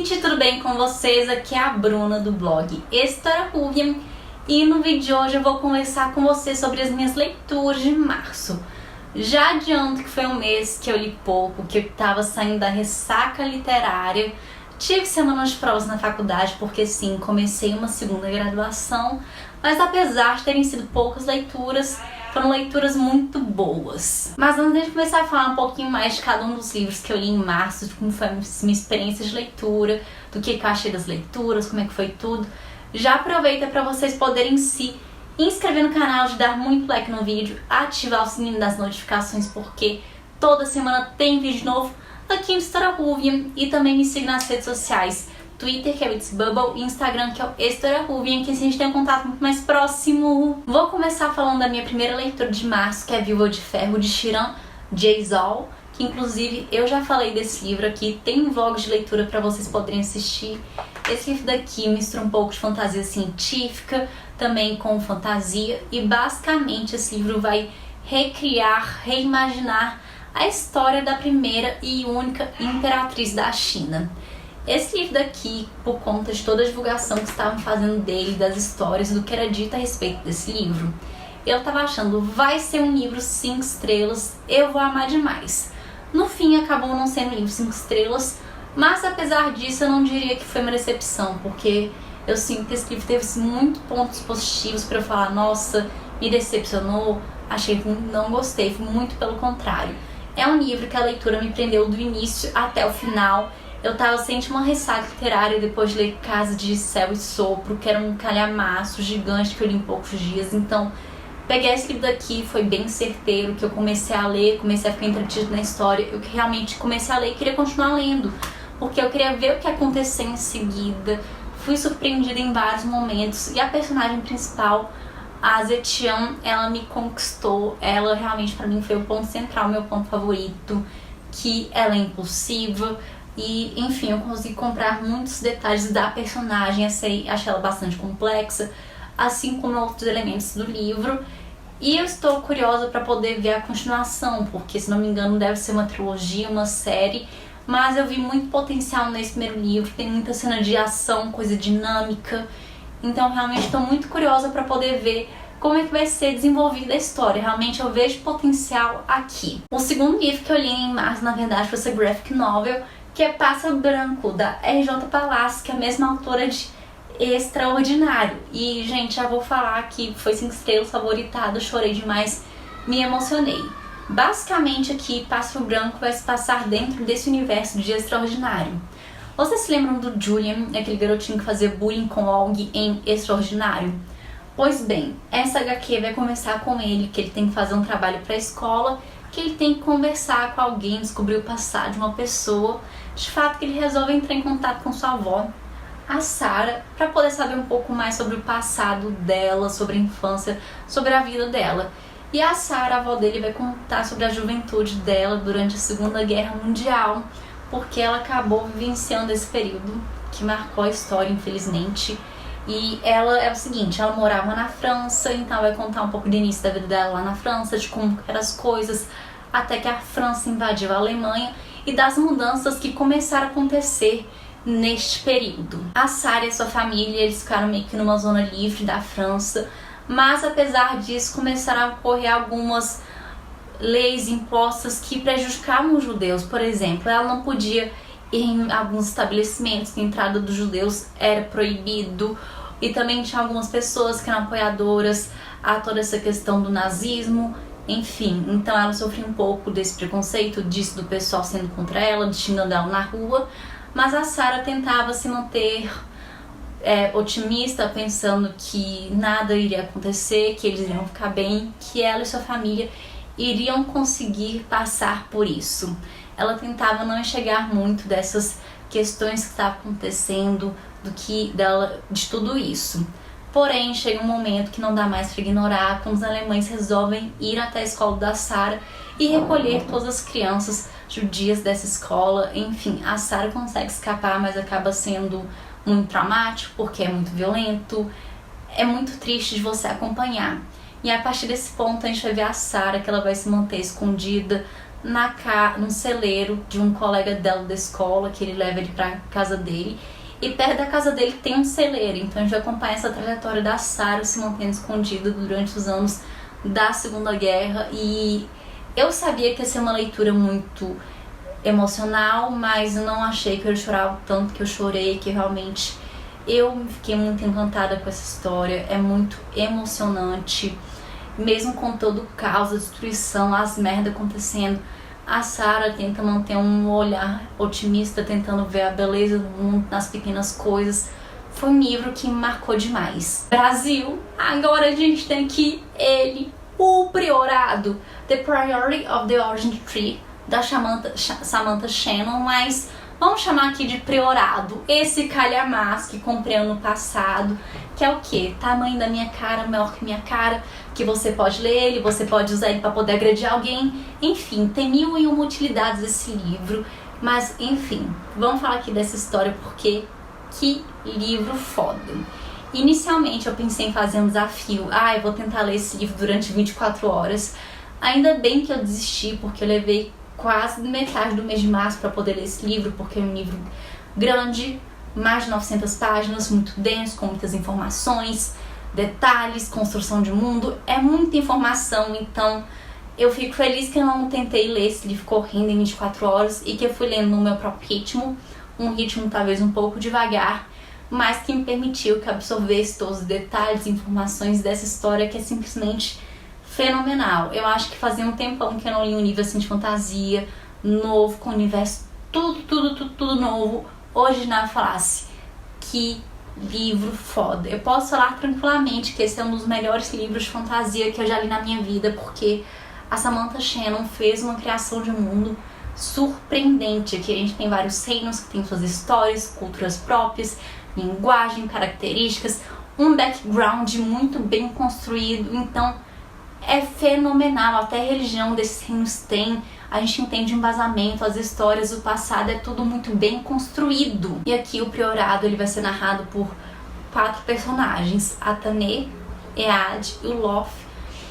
gente, tudo bem com vocês? Aqui é a Bruna do blog História Ruvian e no vídeo de hoje eu vou conversar com vocês sobre as minhas leituras de março. Já adianto que foi um mês que eu li pouco, que eu estava saindo da ressaca literária, tive semanas de provas na faculdade porque sim, comecei uma segunda graduação, mas apesar de terem sido poucas leituras, foram leituras muito boas. Mas antes de começar a falar um pouquinho mais de cada um dos livros que eu li em março, de como foi a minha experiência de leitura, do que eu achei das leituras, como é que foi tudo, já aproveita para vocês poderem se inscrever no canal, de dar muito like no vídeo, ativar o sininho das notificações, porque toda semana tem vídeo novo aqui no História Ruvian, e também me siga nas redes sociais, Twitter, que é o It's Bubble, e Instagram, que é o História Ruvian, que assim a gente tem um contato muito mais próximo. Vou começar falando da minha primeira leitura de março, que é Viúva de Ferro, de Shiran Jeysaul, que inclusive eu já falei desse livro aqui, tem um vlog de leitura para vocês poderem assistir. Esse livro daqui mistura um pouco de fantasia científica, também com fantasia, e basicamente esse livro vai recriar, reimaginar a história da primeira e única imperatriz da China. Esse livro daqui, por conta de toda a divulgação que estavam fazendo dele, das histórias, do que era dito a respeito desse livro, eu tava achando, vai ser um livro 5 estrelas, eu vou amar demais. No fim, acabou não sendo um livro 5 estrelas, mas apesar disso, eu não diria que foi uma decepção, porque eu sinto que esse livro teve muitos pontos positivos para eu falar, nossa, me decepcionou, achei ruim, não gostei, muito pelo contrário. É um livro que a leitura me prendeu do início até o final. Eu tava sentindo uma ressaca literária depois de ler Casa de Céu e Sopro, que era um calhamaço gigante que eu li em poucos dias. Então, peguei esse livro daqui, foi bem certeiro, que eu comecei a ler, comecei a ficar entretida na história. Eu realmente comecei a ler e queria continuar lendo, porque eu queria ver o que acontecia em seguida. Fui surpreendida em vários momentos, e a personagem principal, a Zetian, ela me conquistou. Ela realmente pra mim foi o ponto central, meu ponto favorito, que ela é impulsiva. E, enfim, eu consegui comprar muitos detalhes da personagem, achei ela bastante complexa, assim como outros elementos do livro. E eu estou curiosa para poder ver a continuação, porque, se não me engano, deve ser uma trilogia, uma série. Mas eu vi muito potencial nesse primeiro livro, tem muita cena de ação, coisa dinâmica. Então, realmente, estou muito curiosa para poder ver como é que vai ser desenvolvida a história. Realmente eu vejo potencial aqui. O segundo livro que eu li em março, na verdade, foi essa graphic novel, que é Pássaro Branco, da R.J. Pallas, que é a mesma autora de Extraordinário. E, gente, já vou falar que foi 5 estrelas, favoritada, chorei demais, me emocionei. Basicamente aqui, Pássaro Branco vai se passar dentro desse universo de Extraordinário. Vocês se lembram do Julian, aquele garotinho que fazia bullying com Og em Extraordinário? Pois bem, essa HQ vai começar com ele, que ele tem que fazer um trabalho para a escola, que ele tem que conversar com alguém, descobrir o passado de uma pessoa. De fato, que ele resolve entrar em contato com sua avó, a Sarah, para poder saber um pouco mais sobre o passado dela, sobre a infância, sobre a vida dela. E a Sarah, a avó dele, vai contar sobre a juventude dela durante a Segunda Guerra Mundial, porque ela acabou vivenciando esse período que marcou a história, infelizmente. E ela é o seguinte, ela morava na França, então vai contar um pouco do início da vida dela lá na França, de como eram as coisas, até que a França invadiu a Alemanha, e das mudanças que começaram a acontecer neste período. A Sarah e a sua família, eles ficaram meio que numa zona livre da França, mas apesar disso começaram a ocorrer algumas leis impostas que prejudicavam os judeus. Por exemplo, ela não podia ir em alguns estabelecimentos, que a entrada dos judeus era proibido, e também tinha algumas pessoas que eram apoiadoras a toda essa questão do nazismo. Enfim, então ela sofreu um pouco desse preconceito, disso do pessoal sendo contra ela, xingando ela na rua, mas a Sarah tentava se manter otimista, pensando que nada iria acontecer, que eles iriam ficar bem, que ela e sua família iriam conseguir passar por isso. Ela tentava não enxergar muito dessas questões que estavam acontecendo, de tudo isso. Porém, chega um momento que não dá mais para ignorar, quando os alemães resolvem ir até a escola da Sarah e recolher todas as crianças judias dessa escola. Enfim, a Sarah consegue escapar, mas acaba sendo muito traumático, porque é muito violento, é muito triste de você acompanhar. E a partir desse ponto a gente vai ver a Sarah, que ela vai se manter escondida num celeiro de um colega dela da escola, que ele leva ele pra casa dele. E perto da casa dele tem um celeiro, então a gente acompanha essa trajetória da Sarah se mantendo escondida durante os anos da Segunda Guerra. E eu sabia que ia ser uma leitura muito emocional, mas eu não achei que eu chorava tanto que eu chorei, que realmente eu fiquei muito encantada com essa história. É muito emocionante, mesmo com todo o caos, a destruição, as merdas acontecendo. A Sarah tenta manter um olhar otimista, tentando ver a beleza do mundo nas pequenas coisas. Foi um livro que me marcou demais. Brasil, agora a gente tem aqui ele, o Priorado, The Priority of the Orange Tree, da Samantha Shannon, mas vamos chamar aqui de Priorado. Esse calhamaço que comprei ano passado, que é o quê? Tamanho da minha cara, maior que minha cara, que você pode ler ele, você pode usar ele para poder agredir alguém. Enfim, tem 1001 utilidades esse livro. Mas, enfim, vamos falar aqui dessa história porque que livro foda. Inicialmente eu pensei em fazer um desafio. Eu vou tentar ler esse livro durante 24 horas. Ainda bem que eu desisti, porque eu levei quase metade do mês de março para poder ler esse livro, porque é um livro grande, mais de 900 páginas, muito denso, com muitas informações, detalhes, construção de mundo, é muita informação. Então eu fico feliz que eu não tentei ler esse livro correndo em 24 horas e que eu fui lendo no meu próprio ritmo, um ritmo talvez um pouco devagar, mas que me permitiu que eu absorvesse todos os detalhes e informações dessa história que é simplesmente fenomenal. Eu acho que fazia um tempão que eu não li um livro assim de fantasia, novo, com o universo tudo novo, original. Falasse, que livro foda. Eu posso falar tranquilamente que esse é um dos melhores livros de fantasia que eu já li na minha vida, porque a Samantha Shannon fez uma criação de um mundo surpreendente. Aqui a gente tem vários reinos que têm suas histórias, culturas próprias, linguagem, características, um background muito bem construído. Então é fenomenal, até a religião desses reinos tem, a gente entende o embasamento, as histórias, o passado, é tudo muito bem construído. E aqui o Priorado ele vai ser narrado por 4 personagens, a Tanê, Ead, o Loth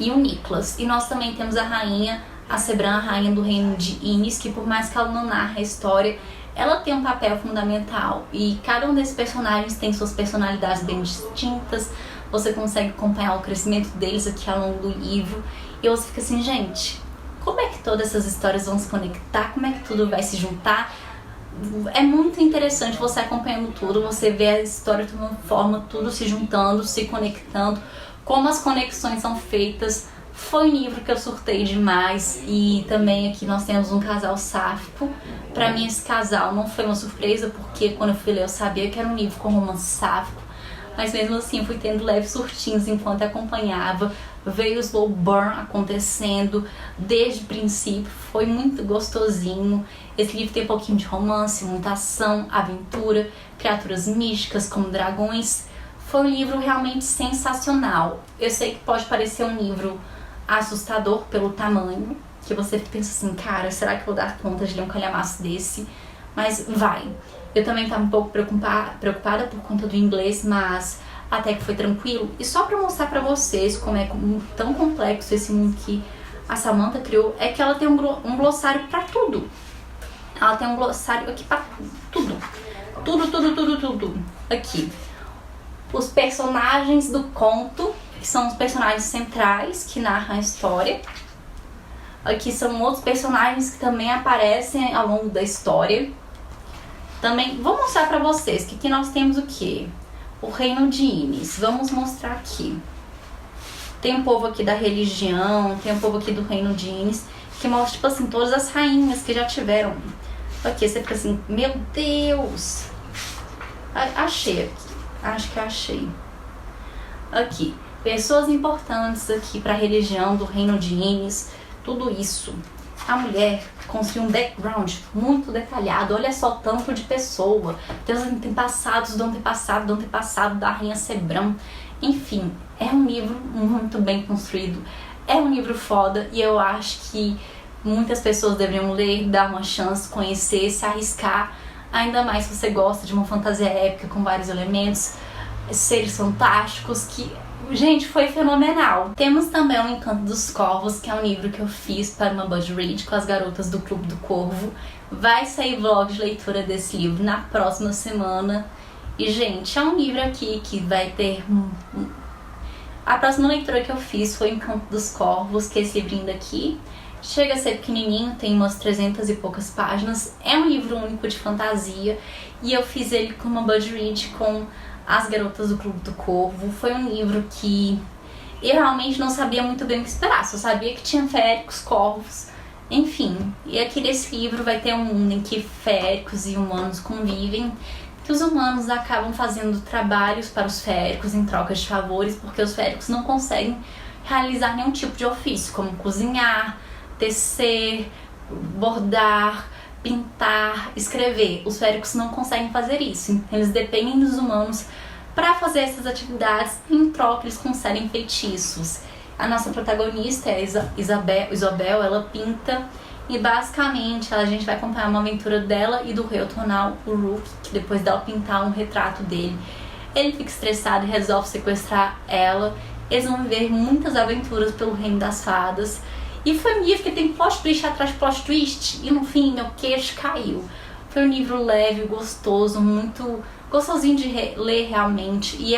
e o Niklas. E nós também temos a rainha, a Sebran, a rainha do reino de Ynys, que por mais que ela não narre a história, ela tem um papel fundamental. E cada um desses personagens tem suas personalidades bem distintas. Você consegue acompanhar o crescimento deles aqui ao longo do livro. E você fica assim, gente, como é que todas essas histórias vão se conectar? Como é que tudo vai se juntar? É muito interessante você acompanhando tudo. Você vê a história de uma forma, tudo se juntando, se conectando. Como as conexões são feitas. Foi um livro que eu surtei demais. E também aqui nós temos um casal sáfico. Pra mim esse casal não foi uma surpresa, porque quando eu fui ler eu sabia que era um livro com romance sáfico. Mas mesmo assim eu fui tendo leves surtinhos enquanto acompanhava. Veio o slow burn acontecendo desde o princípio, foi muito gostosinho. Esse livro tem um pouquinho de romance, muita ação, aventura, criaturas místicas como dragões. Foi um livro realmente sensacional. Eu sei que pode parecer um livro assustador pelo tamanho, que você pensa assim, cara, será que eu vou dar conta de ler um calhamaço desse? Mas vai. Eu também estava um pouco preocupada por conta do inglês, mas até que foi tranquilo. E só pra mostrar pra vocês como é tão complexo esse mundo que a Samantha criou, é que ela tem um glossário pra tudo. Ela tem um glossário aqui pra tudo. Tudo. Aqui. Os personagens do conto, que são os personagens centrais que narram a história. Aqui são outros personagens que também aparecem ao longo da história. Também vou mostrar pra vocês que aqui nós temos o quê? O reino de Ynys. Vamos mostrar aqui. Tem um povo aqui da religião, tem um povo aqui do reino de Ynys, que mostra, tipo assim, todas as rainhas que já tiveram. Aqui você fica assim, meu Deus! Achei aqui. Acho que eu achei. Aqui. Pessoas importantes aqui pra religião do reino de Ynys. Tudo isso. A mulher construiu um background muito detalhado. Olha só o tanto de pessoa. Tem os antepassados do antepassado da rainha Sebran. Enfim, é um livro muito bem construído. É um livro foda e eu acho que muitas pessoas deveriam ler, dar uma chance, conhecer, se arriscar. Ainda mais se você gosta de uma fantasia épica com vários elementos, seres fantásticos, que Gente, foi fenomenal. Temos também O Encanto dos Corvos, que é um livro que eu fiz para uma Buddy Read com as garotas do Clube do Corvo. Vai sair vlog de leitura desse livro na próxima semana. E, gente, é um livro aqui que vai ter... A próxima leitura que eu fiz foi O Encanto dos Corvos, que é esse livrinho daqui. Chega a ser pequenininho, tem umas 300 e poucas páginas. É um livro único de fantasia. E eu fiz ele com uma Buddy Read com as garotas do Clube do Corvo. Foi um livro que eu realmente não sabia muito bem o que esperar. Só sabia que tinha féricos, corvos, enfim. E aqui nesse livro vai ter um mundo em que féricos e humanos convivem, que os humanos acabam fazendo trabalhos para os féricos em troca de favores, porque os féricos não conseguem realizar nenhum tipo de ofício, como cozinhar, tecer, bordar, pintar, escrever. Os féricos não conseguem fazer isso, eles dependem dos humanos para fazer essas atividades e em troca eles concedem feitiços. A nossa protagonista é Isabel, ela pinta e basicamente a gente vai acompanhar uma aventura dela e do rei Otonal, o Rook, que depois dela pintar um retrato dele, ele fica estressado e resolve sequestrar ela. Eles vão viver muitas aventuras pelo reino das fadas. E foi um livro que tem plot twist atrás de plot twist. E no fim, meu queixo caiu. Foi um livro leve, gostoso, muito gostosinho de ler realmente. E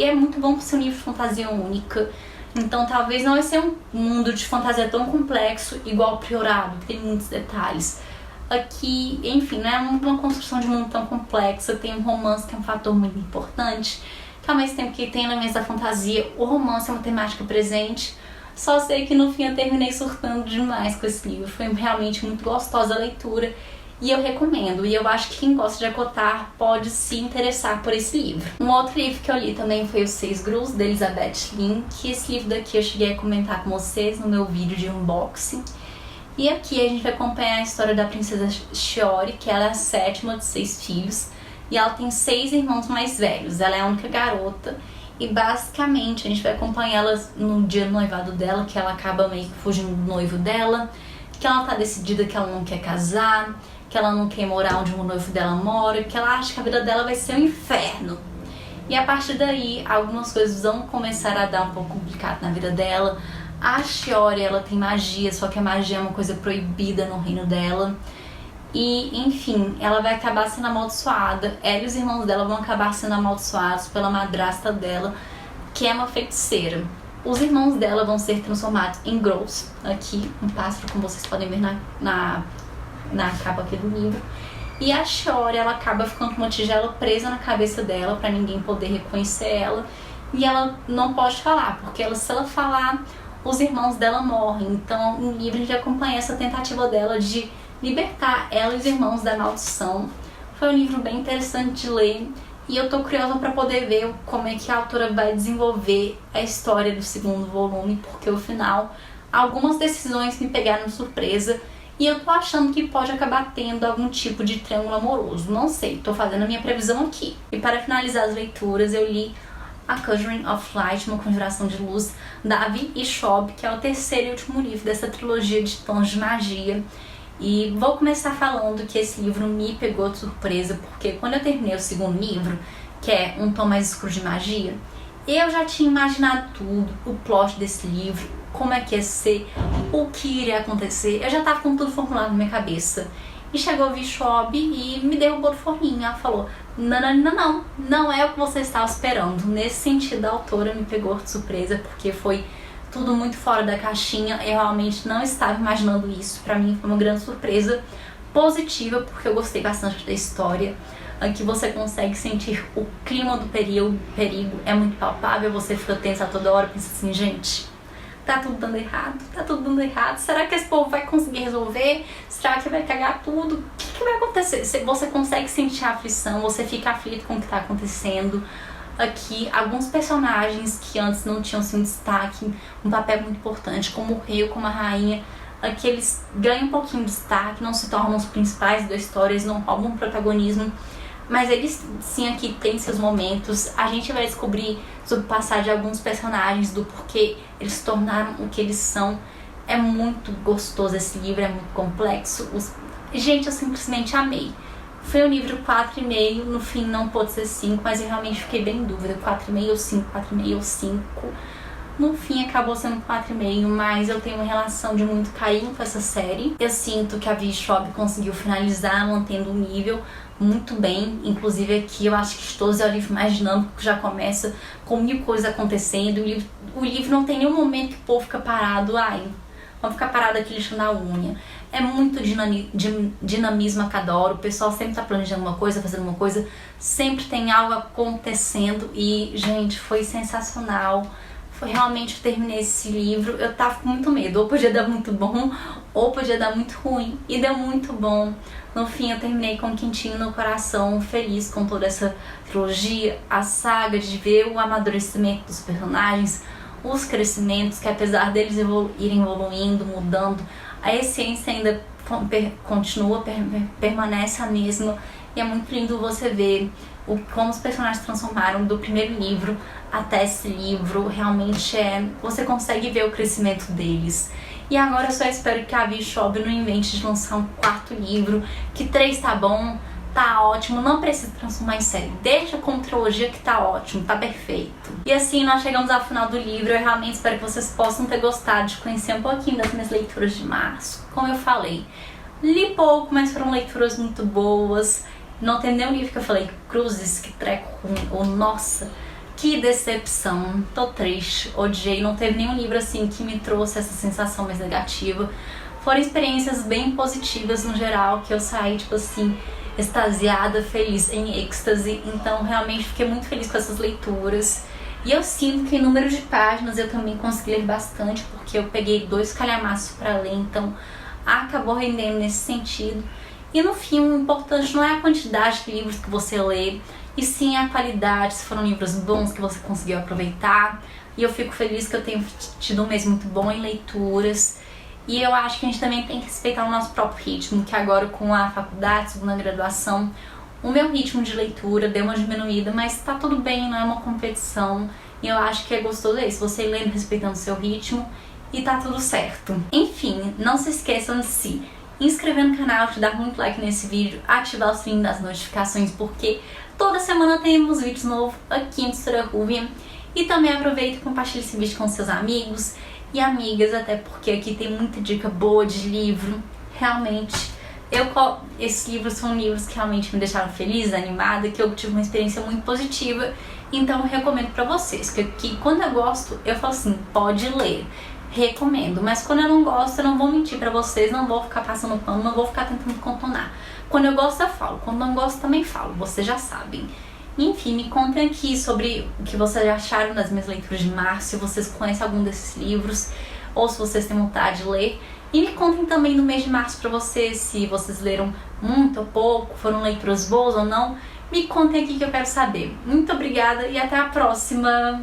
é muito bom por ser um livro de fantasia única. Então talvez não vai ser um mundo de fantasia tão complexo igual o Priorado, que tem muitos detalhes. Aqui, enfim, não é uma construção de mundo tão complexa. Tem um romance que é um fator muito importante. Que ao mesmo tempo que tem elementos da fantasia, o romance é uma temática presente. Só sei que no fim eu terminei surtando demais com esse livro. Foi realmente muito gostosa a leitura e eu recomendo. E eu acho que quem gosta de Acotar pode se interessar por esse livro. Um outro livro que eu li também foi Os Seis Grus, da Elizabeth Lin, que esse livro daqui eu cheguei a comentar com vocês no meu vídeo de unboxing. E aqui a gente vai acompanhar a história da princesa Shiori, que ela é a sétima de 6 filhos. E ela tem 6 irmãos mais velhos. Ela é a única garota. E basicamente a gente vai acompanhar ela no dia do noivado dela, que ela acaba meio que fugindo do noivo dela, que ela tá decidida que ela não quer casar, que ela não quer morar onde o noivo dela mora, que ela acha que a vida dela vai ser um inferno. E a partir daí, algumas coisas vão começar a dar um pouco complicado na vida dela. A Shiori, ela tem magia, só que a magia é uma coisa proibida no reino dela. E, enfim, ela vai acabar sendo amaldiçoada. Ela e os irmãos dela vão acabar sendo amaldiçoados pela madrasta dela, que é uma feiticeira. Os irmãos dela vão ser transformados em Grows. Aqui, um pássaro, como vocês podem ver na capa aqui do livro. E a Shiori, ela acaba ficando com uma tigela presa na cabeça dela, pra ninguém poder reconhecer ela. E ela não pode falar, porque se ela falar, os irmãos dela morrem. Então, no livro a gente acompanha essa tentativa dela de libertar ela e os irmãos da maldição. Foi um livro bem interessante de ler e eu tô curiosa para poder ver como é que a autora vai desenvolver a história do segundo volume, porque no final algumas decisões me pegaram de surpresa e eu tô achando que pode acabar tendo algum tipo de triângulo amoroso. Não sei, tô fazendo a minha previsão aqui. E para finalizar as leituras, eu li A Conjuring of Light, uma conjuração de luz, da Avi Ishod, que é o terceiro e último livro dessa trilogia de tons de magia. E vou começar falando que esse livro me pegou de surpresa, porque quando eu terminei o segundo livro, que é Um Tom Mais Escuro de Magia, eu já tinha imaginado tudo, o plot desse livro, como é que ia ser, o que iria acontecer. Eu já tava com tudo formulado na minha cabeça. E chegou a Vishob e me derrubou do forninho. Ela falou, não é o que você estava esperando. Nesse sentido, a autora me pegou de surpresa, porque foi tudo muito fora da caixinha. Eu realmente não estava imaginando isso. Pra mim foi uma grande surpresa positiva, porque eu gostei bastante da história. Aqui você consegue sentir o clima do perigo, é muito palpável, você fica tensa a toda hora, pensa assim, gente, tá tudo dando errado, será que esse povo vai conseguir resolver? Será que vai cagar tudo? O que vai acontecer? Você consegue sentir a aflição, você fica aflito com o que tá acontecendo. Aqui, alguns personagens que antes não tinham assim, um destaque, um papel muito importante, como o rei ou como a rainha, aqui eles ganham um pouquinho de destaque, não se tornam os principais da história, eles não roubam protagonismo, mas eles sim aqui têm seus momentos. A gente vai descobrir sobre o passado de alguns personagens, do porquê eles se tornaram o que eles são. É muito gostoso esse livro, é muito complexo. Gente, eu simplesmente amei. Foi um livro 4,5, no fim não pôde ser 5, mas eu realmente fiquei bem em dúvida, 4,5 ou 5, 4,5 ou 5. No fim acabou sendo 4,5, mas eu tenho uma relação de muito carinho com essa série. Eu sinto que a Vi Schwab conseguiu finalizar mantendo o nível muito bem. Inclusive aqui eu acho que Stoso é o livro mais dinâmico, que já começa com mil coisas acontecendo. O livro não tem nenhum momento que o povo fica parado, vamos ficar parado aqui lixando a unha. É muito dinamismo a cada hora, o pessoal sempre tá planejando uma coisa, fazendo uma coisa, sempre tem algo acontecendo e, gente, foi sensacional. Realmente, eu terminei esse livro, eu tava com muito medo, ou podia dar muito bom, ou podia dar muito ruim, e deu muito bom. No fim, eu terminei com um quentinho no coração, feliz com toda essa trilogia, a saga, de ver o amadurecimento dos personagens, os crescimentos, que apesar deles irem evoluindo, mudando, a essência ainda continua, permanece a mesma, e é muito lindo você ver como os personagens transformaram do primeiro livro até esse livro. Realmente você consegue ver o crescimento deles. E agora eu só espero que a Vi Schwab não invente de lançar um 4º livro, que 3 tá bom, tá ótimo, não precisa transformar em série, deixa como trilogia que tá ótimo, tá perfeito. E assim nós chegamos ao final do livro. Eu realmente espero que vocês possam ter gostado de conhecer um pouquinho das minhas leituras de março. Como eu falei, li pouco, mas foram leituras muito boas. Não tem nenhum livro que eu falei, cruzes, que treco ruim, ou nossa, que decepção, tô triste, odiei. Não teve nenhum livro assim que me trouxe essa sensação mais negativa. Foram experiências bem positivas no geral, que eu saí tipo assim, extasiada, feliz, em êxtase. Então realmente fiquei muito feliz com essas leituras. E eu sinto que em número de páginas eu também consegui ler bastante, porque eu peguei 2 calhamaços para ler, então acabou rendendo nesse sentido. E no fim, o importante não é a quantidade de livros que você lê, e sim a qualidade, se foram livros bons que você conseguiu aproveitar. E eu fico feliz que eu tenho tido um mês muito bom em leituras. E eu acho que a gente também tem que respeitar o nosso próprio ritmo, que agora com a faculdade, segunda graduação, o meu ritmo de leitura deu uma diminuída, mas tá tudo bem, não é uma competição. E eu acho que é gostoso isso, você lendo respeitando o seu ritmo, e tá tudo certo. Enfim, não se esqueçam de se inscrever no canal, de dar muito like nesse vídeo, ativar o sininho das notificações, porque toda semana temos vídeos novos aqui no Editora Ruvian. E também aproveita e compartilha esse vídeo com seus amigos e amigas, até porque aqui tem muita dica boa de livro. Realmente, esses livros são livros que realmente me deixaram feliz, animada, que eu tive uma experiência muito positiva. Então eu recomendo pra vocês, que quando eu gosto, eu falo assim, pode ler. Recomendo, mas quando eu não gosto, eu não vou mentir pra vocês, não vou ficar passando pano, não vou ficar tentando contornar. Quando eu gosto, eu falo, quando não gosto, também falo, vocês já sabem. Enfim, me contem aqui sobre o que vocês acharam das minhas leituras de março, se vocês conhecem algum desses livros, ou se vocês têm vontade de ler. E me contem também no mês de março pra vocês, se vocês leram muito ou pouco, foram leituras boas ou não. Me contem aqui que eu quero saber. Muito obrigada e até a próxima!